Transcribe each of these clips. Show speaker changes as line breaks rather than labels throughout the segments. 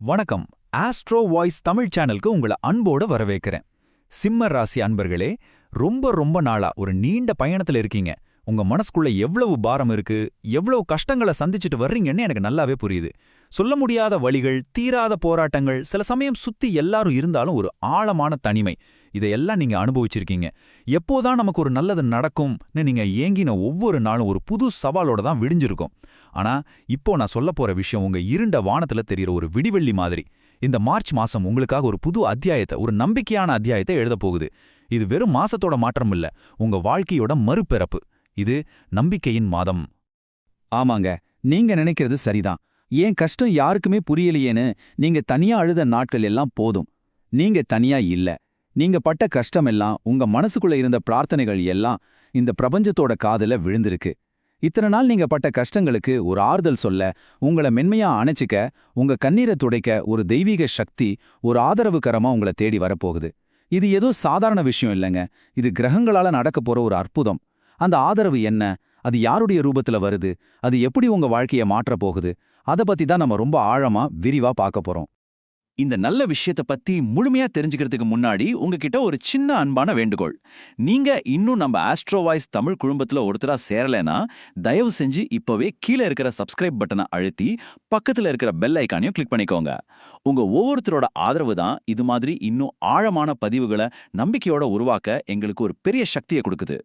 வணக்கம். Astro voice Tamil சேனலுக்கு உங்களை அன்போட வரவேற்கிறேன். சிம்ம ராசி அன்பர்களே, ரொம்ப ரொம்ப நாளா ஒரு நீண்ட பயணத்துல இருக்கீங்க. உங்க மனசுக்குள்ள எவ்வளவு பாரம் இருக்கு, எவ்வளவு கஷ்டங்களை சந்திச்சுட்டு வர்றீங்கன்னு எனக்கு நல்லாவே புரியுது. சொல்ல முடியாத வலிகள், தீராத போராட்டங்கள், சில சமயம் சுத்தி எல்லாரும் இருந்தாலும் ஒரு ஆழமான தனிமை, இதையெல்லாம் நீங்க அனுபவிச்சிருக்கீங்க. எப்போதான் நமக்கு ஒரு நல்லது நடக்கும்னு நீங்க ஏங்கின ஒவ்வொரு நாளும் ஒரு புது சவாலோட தான் விடிஞ்சிருக்கும். ஆனா இப்போ நான் சொல்ல போற விஷயம் உங்க இருண்ட வானத்துல தெரியுற ஒரு விடிவெள்ளி மாதிரி. இந்த மார்ச் மாசம் உங்களுக்காக ஒரு புது அத்தியாயத்தை, ஒரு நம்பிக்கையான அத்தியாயத்தை எழுத போகுது. இது வெறும் மாசத்தோட மாற்றம் இல்ல, உங்க வாழ்க்கையோட மறுபிறப்பு. இது நம்பிக்கையின் மாதம்.
ஆமாங்க, நீங்க நினைக்கிறது சரிதான். ஏன் கஷ்டம் யாருக்குமே புரியலையேன்னு நீங்க தனியா அழுத நாட்கள் எல்லாம் போதும். நீங்க தனியா இல்ல. நீங்க பட்ட கஷ்டமெல்லாம், உங்க மனசுக்குள்ள இருந்த பிரார்த்தனைகள் எல்லாம் இந்த பிரபஞ்சத்தோட காதுல விழுந்திருக்கு. இத்தனை நாள் நீங்க பட்ட கஷ்டங்களுக்கு ஒரு ஆறுதல் சொல்ல, உங்களை மென்மையா அணைச்சிக்க, உங்க கண்ணீரை துடைக்க ஒரு தெய்வீக சக்தி, ஒரு ஆதரவு கரமா உங்களை தேடி வரப்போகுது. இது ஏதோ சாதாரண விஷயம் இல்லைங்க. இது கிரகங்களால நடக்க போற ஒரு அற்புதம். அந்த ஆதரவு என்ன? அது யாருடைய ரூபத்துல வருது? அது எப்படி உங்க வாழ்க்கையை மாற்றப் போகுது? அதை பத்தி தான் நம்ம ரொம்ப ஆழமா, விரிவா பார்க்க போறோம்.
இந்த நல்ல விஷயத்தை பத்தி முழுமையா தெரிஞ்சுக்கிறதுக்கு முன்னாடி உங்ககிட்ட ஒரு சின்ன அன்பான வேண்டுகோள். நீங்க இன்னும் நம்ம ஆஸ்ட்ரோ வாய்ஸ் தமிழ் குடும்பத்துல ஒருத்தரா சேரலைன்னா, தயவு செஞ்சு இப்பவே கீழே இருக்கிற சப்ஸ்கிரைப் பட்டனை அழுத்தி பக்கத்துல இருக்கிற பெல் ஐக்கானையும் கிளிக் பண்ணிக்கோங்க. உங்க ஒவ்வொருத்தரோட ஆதரவு தான் இது மாதிரி இன்னும் ஆழமான பதிவுகளை நம்பிக்கையோட உருவாக்க எங்களுக்கு ஒரு பெரிய சக்தியை கொடுக்குது.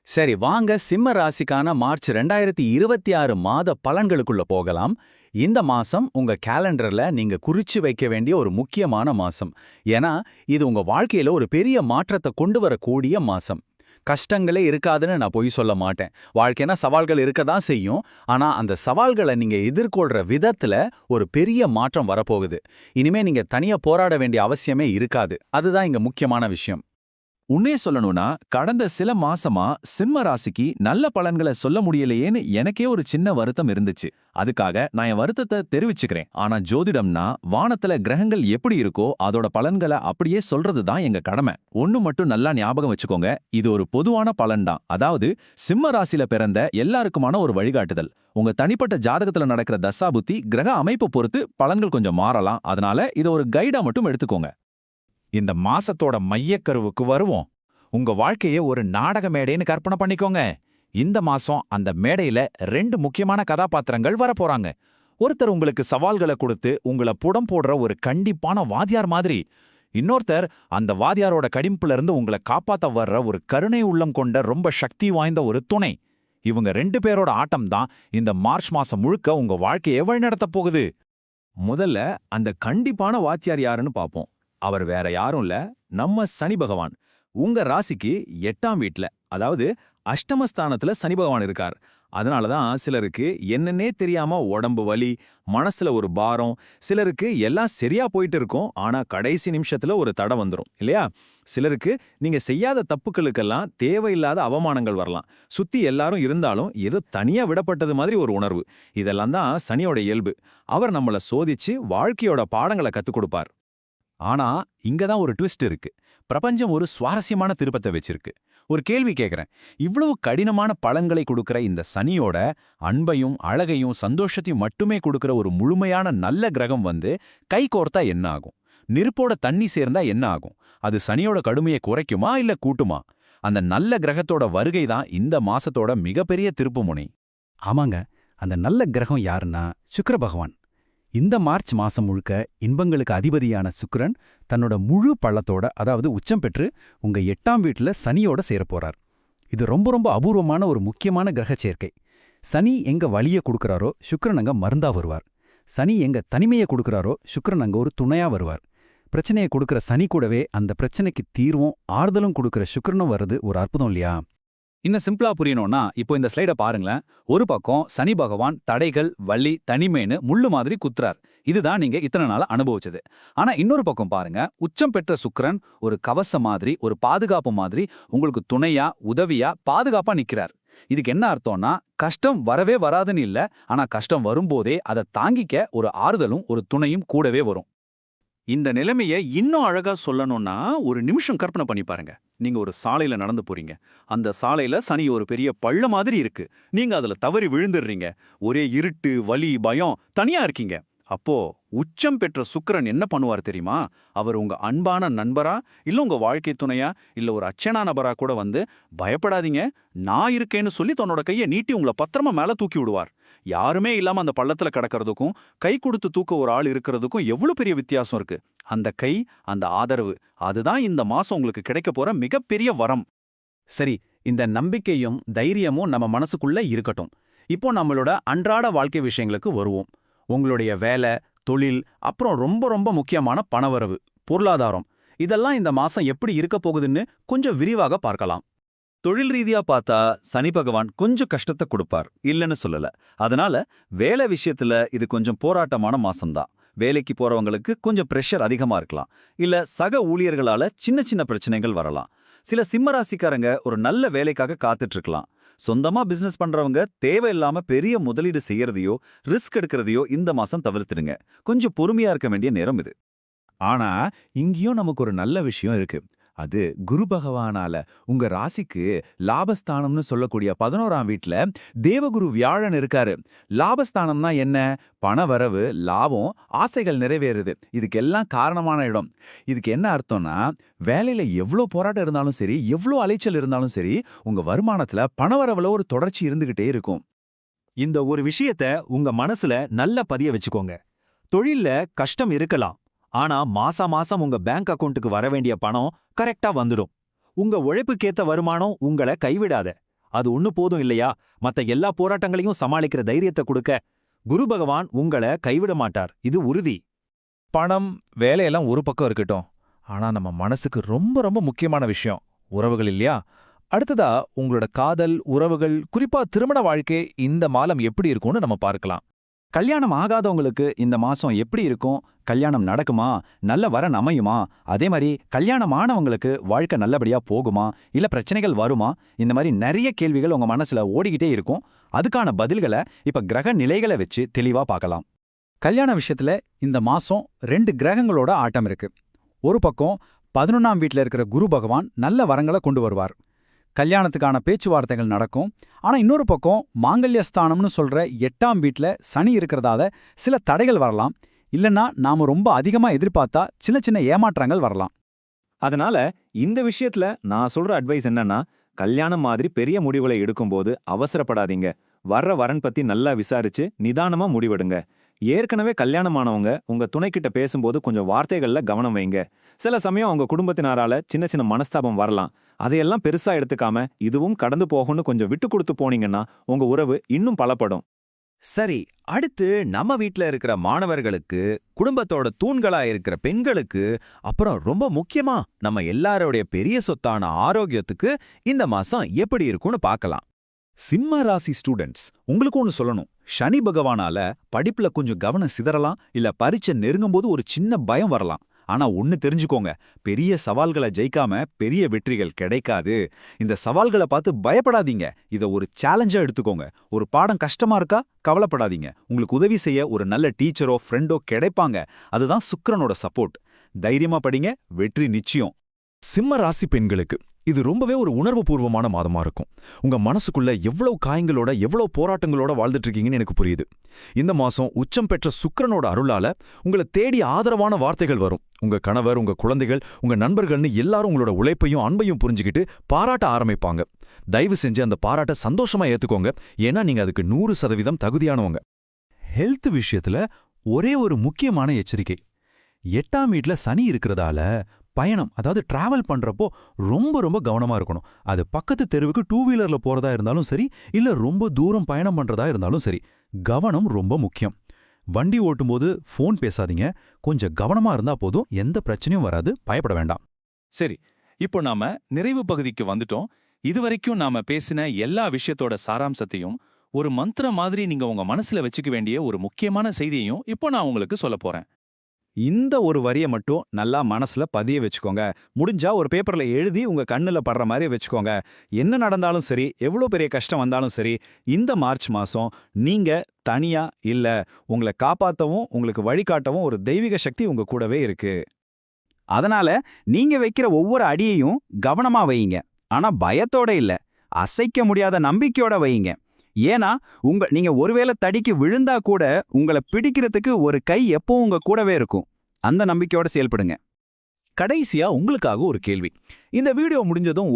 சரி, வாங்க சிம்ம ராசிக்கான மார்ச் 2026 மாத பலன்களுக்குள்ள போகலாம். இந்த மாசம் உங்க கேலண்டர்ல நீங்க குறிச்சு வைக்க வேண்டிய ஒரு முக்கியமான மாசம். ஏன்னா இது உங்க வாழ்க்கையில ஒரு பெரிய மாற்றத்தை கொண்டு வரக்கூடிய மாசம். கஷ்டங்களே இருக்காதுன்னு நான் பொய் சொல்ல மாட்டேன். வாழ்க்கைனா சவால்கள் இருக்க தான் செய்யும். ஆனா அந்த சவால்களை நீங்க எதிர்கொள்ற விதத்துல ஒரு பெரிய மாற்றம் வரப்போகுது. இனிமே நீங்க தனியா போராட வேண்டிய அவசியமே இருக்காது. அதுதான் இங்க முக்கியமான விஷயம்.
உன்னே சொல்லணும்னா, கடந்த சில மாசமா சிம்ம ராசிக்கு நல்ல பலன்களை சொல்ல முடியலையேன்னு எனக்கே ஒரு சின்ன வருத்தம் இருந்துச்சு. அதுக்காக நான் என் வருத்தத்தை தெரிவிச்சுக்கிறேன். ஆனா ஜோதிடம்னா வானத்துல கிரகங்கள் எப்படி இருக்கோ அதோட பலன்களை அப்படியே சொல்றது தான் எங்க கடமை. ஒண்ணு மட்டும் நல்லா ஞாபகம் வச்சுக்கோங்க, இது ஒரு பொதுவான பலன் தான். அதாவது சிம்ம ராசியில பிறந்த எல்லாருக்குமான ஒரு வழிகாட்டுதல். உங்க தனிப்பட்ட ஜாதகத்துல நடக்கிற தசாபுத்தி கிரக அமைப்பு பொறுத்து பலன்கள் கொஞ்சம் மாறலாம். அதனால இதை ஒரு கைடா மட்டும் எடுத்துக்கோங்க.
இந்த மாசத்தோட மையக்கருவுக்கு வருவோம். உங்க வாழ்க்கைய ஒரு நாடக மேடைன்னு கற்பனை பண்ணிக்கோங்க. இந்த மாசம் அந்த மேடையில 2 முக்கியமான கதாபாத்திரங்கள் வரப்போறாங்க. ஒருத்தர் உங்களுக்கு சவால்களை கொடுத்து உங்களை புடம் போடுற ஒரு கண்டிப்பான வாத்தியார் மாதிரி. இன்னொருத்தர் அந்த வாத்தியாரோட கடிம்புல இருந்து உங்களை காப்பாத்த வர்ற ஒரு கருணை உள்ளம் கொண்ட ரொம்ப சக்தி வாய்ந்த ஒரு துணை. இவங்க 2 பேரோட ஆட்டம் தான் இந்த மார்ச் மாசம் முழுக்க உங்க வாழ்க்கையை வழிநடத்த போகுது.
முதல்ல அந்த கண்டிப்பான வாத்தியார் யாருன்னு பாப்போம். அவர் வேற யாரும் இல்ல, நம்ம சனி பகவான். உங்க ராசிக்கு 8ஆம் வீட்ல, அதாவது அஷ்டமஸ்தானத்துல சனி பகவான் இருக்கார். அதனாலதான் சிலருக்கு என்னன்னே தெரியாம உடம்பு வலி, மனசுல ஒரு பாரம், சிலருக்கு எல்லாம் சரியா போயிட்டு இருக்கும், ஆனா கடைசி நிமிஷத்துல ஒரு தடை வந்துரும் இல்லையா? சிலருக்கு நீங்க செய்யாத தப்புக்களுக்கெல்லாம் தேவையில்லாத அவமானங்கள் வரலாம். சுத்தி எல்லாரும் இருந்தாலும் ஏதோ தனியா விடப்பட்டது மாதிரி ஒரு உணர்வு. இதெல்லாம் தான் சனியோட இயல்பு. அவர் நம்மள சோதிச்சு வாழ்க்கையோட பாடங்களை கத்துக் கொடுப்பார்.
ஆனா இங்க தான் ஒரு ட்விஸ்ட் இருக்கு. பிரபஞ்சம் ஒரு சுவாரஸ்யமான திருப்பத்தை வச்சிருக்கு. ஒரு கேள்வி கேட்கறேன். இவ்வளவு கடினமான பலன்களை கொடுக்கிற இந்த சனியோட அன்பையும் அழகையும் சந்தோஷத்தையும் மட்டுமே கொடுக்கிற ஒரு முழுமையான நல்ல கிரகம் வந்து கை கோர்த்தா என்ன ஆகும்? நெருப்போட தண்ணி சேர்ந்தா என்ன ஆகும்? அது சனியோட கடுமையை குறைக்குமா இல்ல கூட்டுமா? அந்த நல்ல கிரகத்தோட வருகை தான் இந்த மாசத்தோட மிகப்பெரிய திருப்புமுனை.
ஆமாங்க, அந்த நல்ல கிரகம் யாருன்னா சுக்கிர பகவான். இந்த மார்ச் மாசம் முழுக்க இன்பங்களுக்கு அதிபதியான சுக்கிரன் தன்னோட முழு பள்ளத்தோட, அதாவது உச்சம் பெற்று உங்க 8ஆம் வீட்டுல சனியோட சேரப்போறார். இது ரொம்ப ரொம்ப அபூர்வமான ஒரு முக்கியமான கிரக சேர்க்கை. சனி எங்க வலிய கொடுக்கறாரோ சுக்கிரன் அங்க மருந்தா வருவார். சனி எங்க தனிமையை கொடுக்கறாரோ சுக்கிரன் அங்க ஒரு துணையா வருவார். பிரச்சனையை கொடுக்கற சனி கூடவே அந்த பிரச்சனைக்கு தீர்வும் ஆறுதலும் கொடுக்கற சுக்கிரனும் வர்றது ஒரு அற்புதம் இல்லையா?
இன்னும் சிம்பிளா புரியணும்னா, இப்போ இந்த ஸ்லைட பாருங்களேன். ஒரு பக்கம் சனி பகவான் தடைகள், வலி, தனிமைன்னு முள்ளு மாதிரி குத்துறார். இதுதான் நீங்க இத்தனை நாள அனுபவிச்சது. ஆனா இன்னொரு பக்கம் பாருங்க, உச்சம் பெற்ற சுக்கிரன் ஒரு கவசம் மாதிரி, ஒரு பாதுகாப்பு மாதிரி உங்களுக்கு துணையா, உதவியா, பாதுகாப்பா நிக்கிறார். இதுக்கு என்ன அர்த்தம்னா, கஷ்டம் வரவே வராதுன்னு இல்ல, ஆனா கஷ்டம் வரும்போதே அதை தாங்கிக்க ஒரு ஆறுதலும் ஒரு துணையும் கூடவே வரும்.
இந்த நிலைமைய இன்னும் அழகா சொல்லணும்னா, ஒரு நிமிஷம் கற்பனை பண்ணி பாருங்க. நீங்க ஒரு சாலையில நடந்து போறீங்க. அந்த சாலையில சனி ஒரு பெரிய பள்ள மாதிரி இருக்கு. நீங்க அதுல தவறி விழுந்துடுறீங்க. ஒரே இருட்டு, வலி, பயம், தனியா இருக்கீங்க.
அப்போ உச்சம் பெற்ற சுக்கிரன் என்ன பண்ணுவார் தெரியுமா? அவர் உங்க அன்பான நண்பரா, இல்ல உங்க வாழ்க்கை துணையா, இல்ல ஒரு அச்சனா நபரா கூட வந்து, பயப்படாதீங்க, நான் இருக்கேன்னு சொல்லி தன்னோட கையை நீட்டி உங்களை பத்திரமா மேல தூக்கி விடுவார். யாருமே இல்லாம அந்த பள்ளத்துல கிடக்கிறதுக்கும் கை கொடுத்து தூக்க ஒரு ஆள் இருக்கிறதுக்கும் எவ்வளவு பெரிய வித்தியாசம் இருக்கு. அந்த கை, அந்த ஆதரவு, அதுதான் இந்த மாசம் உங்களுக்கு கிடைக்க போற மிகப்பெரிய வரம்.
சரி, இந்த நம்பிக்கையும் தைரியமும் நம்ம மனசுக்குள்ள இருக்கட்டும். இப்போ நம்மளோட அன்றாட வாழ்க்கை விஷயங்களுக்கு வருவோம். உங்களுடைய வேலை, தொழில், அப்புறம் ரொம்ப ரொம்ப முக்கியமான பணவரவு, பொருளாதாரம், இதெல்லாம் இந்த மாசம் எப்படி இருக்க போகுதுன்னு கொஞ்சம் விரிவாக பார்க்கலாம்.
தொழில் ரீதியா பார்த்தா சனி பகவான் கொஞ்சம் கஷ்டத்தை கொடுப்பார், இல்லைன்னு சொல்லல. அதனால வேலை விஷயத்துல இது கொஞ்சம் போராட்டமான மாசம்தான். வேலைக்கு போறவங்களுக்கு கொஞ்சம் பிரஷர் அதிகமா இருக்கலாம், இல்ல சக ஊழியர்களால சின்ன சின்ன பிரச்சனைகள் வரலாம். சில சிம்மராசிக்காரங்க ஒரு நல்ல வேலைக்காக காத்துட்டு இருக்கலாம். சொந்தமா பிசினஸ் பண்றவங்க தேவையில்லாம பெரிய முதலீடு செய்யறதையோ ரிஸ்க் எடுக்கிறதையோ இந்த மாசம் தவிர்த்துடுங்க. கொஞ்சம் பொறுமையா இருக்க வேண்டிய நேரம் இது.
ஆனா இங்கேயும் நமக்கு ஒரு நல்ல விஷயம் இருக்கு. அது குரு பகவானால உங்க ராசிக்கு லாபஸ்தானம்னு சொல்லக்கூடிய 11ஆம் வீட்ல தேவகுரு வியாழன் இருக்காரு. லாபஸ்தானம்னா என்ன? பணவரவு, லாபம், ஆசைகள் நிறைவேறுது. இதுக்கெல்லாம் காரணமான இடம். இதுக்கு என்ன அர்த்தம்னா, வேலையில எவ்வளோ போராட்டம் இருந்தாலும் சரி, எவ்வளோ அலைச்சல் இருந்தாலும் சரி, உங்க வருமானத்துல பணவரவுல ஒரு தொடர்ச்சி இருந்துகிட்டே இருக்கும்.
இந்த ஒரு விஷயத்த உங்க மனசுல நல்ல பதிய வச்சுக்கோங்க. தொழில்ல கஷ்டம் இருக்கலாம், ஆனா மாசா மாசம் உங்க பேங்க் அக்கவுண்ட்டுக்கு வர வேண்டிய பணம் கரெக்டா வந்துடும். உங்க உழைப்புக்கேத்த வருமானம் உங்களை கைவிடாத. அது ஒண்ணு போதும் இல்லையா? மத்த எல்லா போராட்டங்களையும் சமாளிக்கிற தைரியத்தை கொடுக்க குரு பகவான் உங்களை கைவிட மாட்டார், இது உறுதி.
பணம், வேலையெல்லாம் ஒரு பக்கம் இருக்கட்டும். ஆனா நம்ம மனசுக்கு ரொம்ப ரொம்ப முக்கியமான விஷயம் உறவுகள் இல்லையா? அடுத்ததா உங்களோட காதல், உறவுகள், குறிப்பா திருமண வாழ்க்கை இந்த மாதம் எப்படி இருக்கும்னு நம்ம பார்க்கலாம்.
கல்யாணம் ஆகாதவங்களுக்கு இந்த மாசம் எப்படி இருக்கும்? கல்யாணம் நடக்குமா? நல்ல வரன் அமையுமா? அதே மாதிரி கல்யாணம் ஆனவங்களுக்கு வாழ்க்கை நல்லபடியா போகுமா? இல்ல பிரச்சனைகள் வருமா? இந்த மாதிரி நிறைய கேள்விகள் உங்க மனசுல ஓடிக்கிட்டே இருக்கும். அதுக்கான பதில்களை இப்ப கிரக நிலைகளை வச்சு தெளிவா பார்க்கலாம். கல்யாண விஷயத்துல இந்த மாசம் 2 கிரகங்களோட ஆட்டம் இருக்கு. ஒரு பக்கம் 11ஆம் வீட்ல இருக்கிற குரு பகவான் நல்ல வரங்களை கொண்டு வருவார். கல்யாணத்துக்கான பேச்சுவார்த்தைகள் நடக்கும். ஆனா இன்னொரு பக்கம் மாங்கல்யஸ்தானம்னு சொல்ற 8ஆம் வீட்ல சனி இருக்கிறதால சில தடைகள் வரலாம். இல்லைன்னா நாம ரொம்ப அதிகமா எதிர்பார்த்தா சின்ன சின்ன ஏமாற்றங்கள் வரலாம்.
அதனால இந்த விஷயத்துல நான் சொல்ற அட்வைஸ் என்னன்னா, கல்யாணம் மாதிரி பெரிய முடிவுகளை எடுக்கும்போது அவசரப்படாதீங்க. வர்ற வரன் பத்தி நல்லா விசாரிச்சு நிதானமா முடிவெடுங்க. ஏற்கனவே கல்யாணமானவங்க உங்க துணைக்கிட்ட பேசும்போது கொஞ்சம் வார்த்தைகள்ல கவனம் வைங்க. சில சமயம் உங்க குடும்பத்தினாரால சின்ன சின்ன மனஸ்தாபம் வரலாம். அதையெல்லாம் பெருசா எடுத்துக்காம இதுவும் கடந்து போகும்னு கொஞ்சம் விட்டு கொடுத்து போனீங்கன்னா உங்க உறவு இன்னும் பலப்படும்.
சரி, அடுத்து நம்ம வீட்ல இருக்கிற மாணவர்களுக்கு, குடும்பத்தோட தூண்களா இருக்கிற பெண்களுக்கு, அப்புறம் ரொம்ப முக்கியமா நம்ம எல்லாரோடைய பெரிய சொத்தான ஆரோக்கியத்துக்கு இந்த மாசம் எப்படி இருக்கும்னு பார்க்கலாம்.
சிம்ம ராசி ஸ்டூடெண்ட்ஸ், உங்களுக்கு ஒன்னு சொல்லணும். சனி பகவானால படிப்புல கொஞ்சம் கவனம் சிதறலாம், இல்ல பரீட்சை நெருங்கும்போது ஒரு சின்ன பயம் வரலாம். ஆனா ஒன்னு தெரிஞ்சுக்கோங்க, பெரிய சவால்களை ஜெயிக்காம பெரிய வெற்றிகள் கிடைக்காது. இந்த சவால்களை பார்த்து பயப்படாதீங்க, இத ஒரு சேலஞ்சா எடுத்துக்கோங்க. ஒரு பாடம் கஷ்டமா இருக்கா? கவலைப்படாதீங்க, உங்களுக்கு உதவி செய்ய ஒரு நல்ல டீச்சரோ ஃப்ரெண்டோ கிடைப்பாங்க. அதுதான் சுக்கிரனோட சப்போர்ட். தைரியமா படிங்க, வெற்றி நிச்சயம்.
சிம்ம ராசி பெண்களுக்கு இது ரொம்பவே ஒரு உணர்வுபூர்வமான மாதமா இருக்கும். உங்க மனசுக்குள்ள எவ்வளவு காயங்களோட, எவ்வளவு போராட்டங்களோட வாழ்ந்துட்டு இருக்கீங்கன்னு எனக்கு புரியுது. இந்த மாசம் உச்சம் பெற்ற சுக்கிரனோட அருளால உங்களை தேடி ஆதரவான வார்த்தைகள் வரும். உங்க கணவர், உங்க குழந்தைகள், உங்க நண்பர்கள்னு எல்லாரும் உங்களோட உழைப்பையும் அன்பையும் புரிஞ்சுக்கிட்டு பாராட்ட ஆரம்பிப்பாங்க. தயவு செஞ்சு அந்த பாராட்ட சந்தோஷமா ஏத்துக்கோங்க. ஏன்னா நீங்க அதுக்கு 100% தகுதியானவங்க.
ஹெல்த் விஷயத்துல ஒரே ஒரு முக்கியமான எச்சரிக்கை. 8ஆம் வீட்ல சனி இருக்கிறதால பயணம், அதாவது டிராவல் பண்றப்போ ரொம்ப ரொம்ப கவனமா இருக்கணும். அது பக்கத்து தெருவுக்கு 2 வீலர்ல போறதா இருந்தாலும் சரி, இல்ல ரொம்ப தூரம் பயணம் பண்றதா இருந்தாலும் சரி, கவனம் ரொம்ப முக்கியம். வண்டி ஓட்டும்போது ஃபோன் பேசாதீங்க. கொஞ்சம் கவனமா இருந்தா போதும், எந்த பிரச்சனையும் வராது, பயப்பட வேண்டாம்.
சரி, இப்போ நாம நிறைவு பகுதிக்கு வந்துட்டோம். இதுவரைக்கும் நாம பேசின எல்லா விஷயத்தோட சாராம்சத்தையும் ஒரு மந்திரம் மாதிரி நீங்க உங்க மனசுல வச்சுக்க வேண்டிய ஒரு முக்கியமான செய்தியையும் இப்போ நான் உங்களுக்கு சொல்ல போறேன்.
இந்த ஒரு வரியை மட்டும் நல்லா மனசுல பதிய வச்சுக்கோங்க. முடிஞ்சா ஒரு பேப்பர்ல எழுதி உங்க கண்ணுல படுற மாதிரி வச்சுக்கோங்க. என்ன நடந்தாலும் சரி, எவ்வளோ பெரிய கஷ்டம் வந்தாலும் சரி, இந்த மார்ச் மாசம் நீங்க தனியா இல்ல. உங்களை காப்பாத்தவும் உங்களுக்கு வழிகாட்டவும் ஒரு தெய்வீக சக்தி உங்க கூடவே இருக்கு. அதனால நீங்க வைக்கிற ஒவ்வொரு அடியையும் கவனமா வையுங்க. ஆனா பயத்தோட இல்ல, அசைக்க முடியாத நம்பிக்கையோட வையுங்க. ஏன்னா நீங்க ஒருவேளை தடிக்கு விழுந்தா கூட உங்களை பிடிக்கிறதுக்கு ஒரு கை எப்பவும் உங்க கூடவே இருக்கும். அந்த நம்பிக்கையோட செயல்படுங்க.
கடைசியா உங்களுக்காக ஒரு கேள்வி. இந்த வீடியோ முடிஞ்சதும்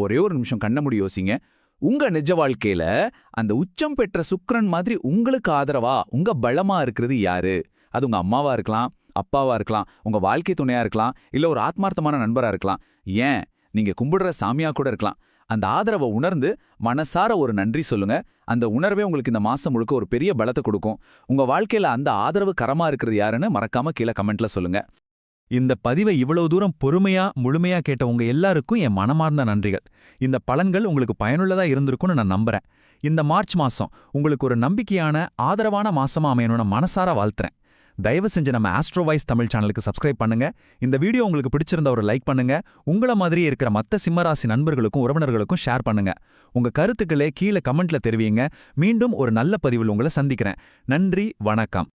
ஒரே ஒரு நிமிஷம் கண்ண மூடி யோசிங்க. உங்க நிஜ வாழ்க்கையில அந்த உச்சம் பெற்ற சுக்கிரன் மாதிரி உங்களுக்கு ஆதரவா, உங்க பலமா இருக்கிறது யாரு? அது உங்க அம்மாவா இருக்கலாம், அப்பாவா இருக்கலாம், உங்க வாழ்க்கை துணையா இருக்கலாம், இல்ல ஒரு ஆத்மார்த்தமான நண்பரா இருக்கலாம், ஏன் நீங்க கும்பிடுற சாமியா கூட இருக்கலாம். அந்த ஆதரவை உணர்ந்து மனசார ஒரு நன்றி சொல்லுங்க. அந்த உணர்வே உங்களுக்கு இந்த மாசம் முழுக்க ஒரு பெரிய பலத்தை கொடுக்கும். உங்க வாழ்க்கையில அந்த ஆதரவு கரமா இருக்கிறது யாருன்னு மறக்காம கீழே கமெண்ட்ல சொல்லுங்க.
இந்த பதிவை இவ்வளவு தூரம் பொறுமையா முழுமையா கேட்ட உங்க எல்லாருக்கும் என் மனமார்ந்த நன்றிகள். இந்த பலன்கள் உங்களுக்கு பயனுள்ளதா இருந்திருக்கும்னு நான் நம்புறேன். இந்த மார்ச் மாசம் உங்களுக்கு ஒரு நம்பிக்கையான ஆதரவான மாசமா அமையணும்னு மனசார வாழ்த்துறேன். தயவு செஞ்சு நம்ம ஆஸ்ட்ரோ வாய்ஸ் தமிழ் சேனலுக்கு சப்ஸ்கிரைப் பண்ணுங்க. இந்த வீடியோ உங்களுக்கு பிடிச்சிருந்தா ஒரு லைக் பண்ணுங்க. உங்கள மாதிரியே இருக்கிற மத்த சிம்மராசி நண்பர்களுக்கும் உறவினர்களுக்கும் ஷேர் பண்ணுங்க. உங்க கருத்துக்களே கீழே கமெண்ட்ல தெரிவிங்க. மீண்டும் ஒரு நல்ல பதிவில் உங்களை சந்திக்கிறேன். நன்றி, வணக்கம்.